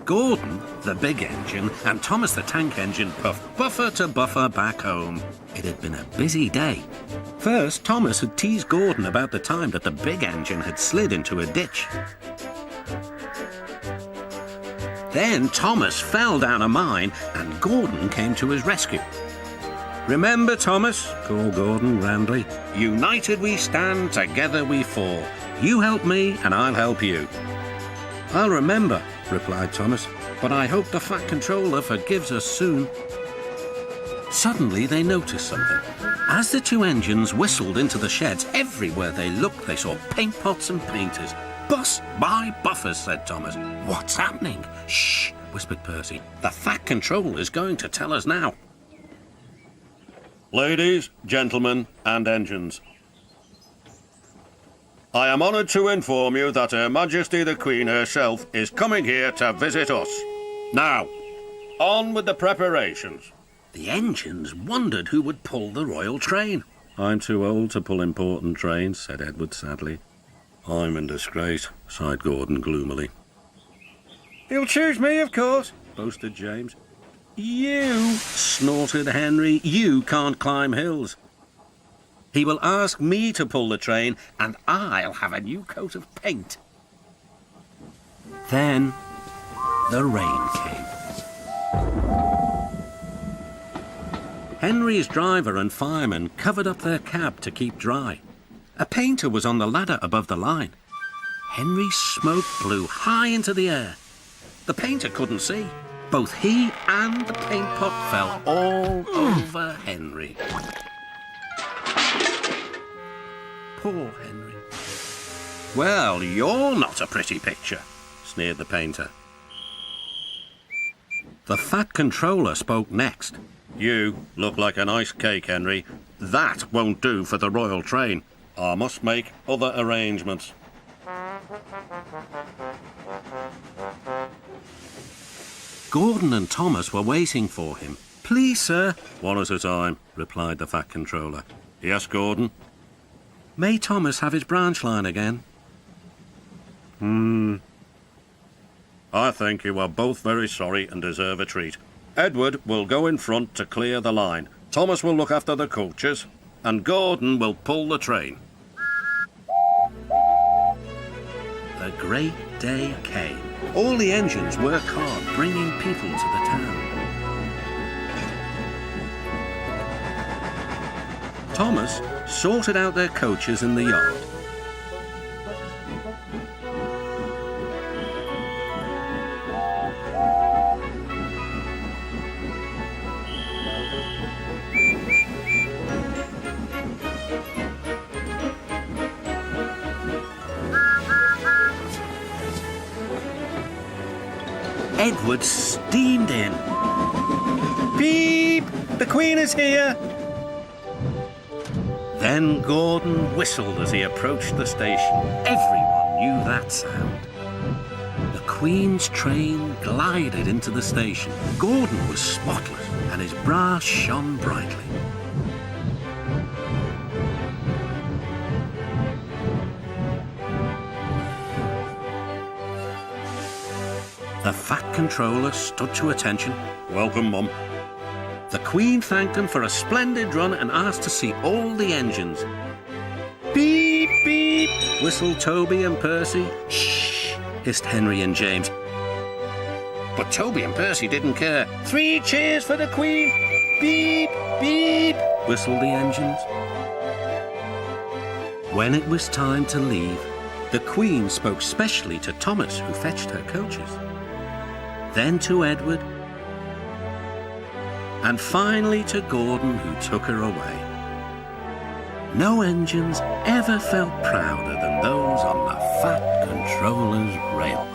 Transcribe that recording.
Gordon, the big engine, and Thomas the tank engine puffed buffer to buffer back home. It had been a busy day. First, Thomas had teased Gordon about the time that the big engine had slid into a ditch. Then Thomas fell down a mine and Gordon came to his rescue. "Remember, Thomas," called Gordon grandly, "united we stand, together we fall. You help me and I'll help you." "I'll remember," replied Thomas, "but I hope the Fat Controller forgives us soon." Suddenly they noticed something. As the two engines whistled into the sheds, everywhere they looked they saw paint pots and painters. "Bust my buffers," said Thomas. "What's happening?" "Shh," whispered Percy. "The Fat Controller is going to tell us now." "Ladies, gentlemen, and engines, I am honoured to inform you that Her Majesty the Queen herself is coming here to visit us. Now, on with the preparations." The engines wondered who would pull the royal train. "I'm too old to pull important trains," said Edward sadly. "I'm in disgrace," sighed Gordon gloomily. "He'll choose me, of course," boasted James. "You," snorted Henry, "you can't climb hills. He will ask me to pull the train, and I'll have a new coat of paint." Then the rain came. Henry's driver and fireman covered up their cab to keep dry. A painter was on the ladder above the line. Henry's smoke blew high into the air. The painter couldn't see. Both he and the paint pot fell all over Henry. Poor Henry. "Well, you're not a pretty picture," sneered the painter. The Fat Controller spoke next. "You look like an ice cake, Henry. That won't do for the royal train. I must make other arrangements." Gordon and Thomas were waiting for him. "Please, sir." "One at a time," replied the Fat Controller. "Yes, Gordon?" "May Thomas have his branch line again?" I think you are both very sorry and deserve a treat. Edward will go in front to clear the line. Thomas will look after the coaches, and Gordon will pull the train." The great day came. All the engines worked hard, bringing people to the town. Thomas sorted out their coaches in the yard. Edward steamed in. "Beep! The Queen is here!" Then Gordon whistled as he approached the station. Everyone knew that sound. The Queen's train glided into the station. Gordon was spotless, and his brass shone brightly. The Fat Controller stood to attention. "Welcome, Mum." The Queen thanked him for a splendid run and asked to see all the engines. "Beep, beep," whistled Toby and Percy. "Shh," hissed Henry and James. But Toby and Percy didn't care. "3 cheers for the Queen!" "Beep, beep," whistled the engines. When it was time to leave, the Queen spoke specially to Thomas, who fetched her coaches. Then to Edward, and finally to Gordon, who took her away. No engines ever felt prouder than those on the Fat Controller's rail.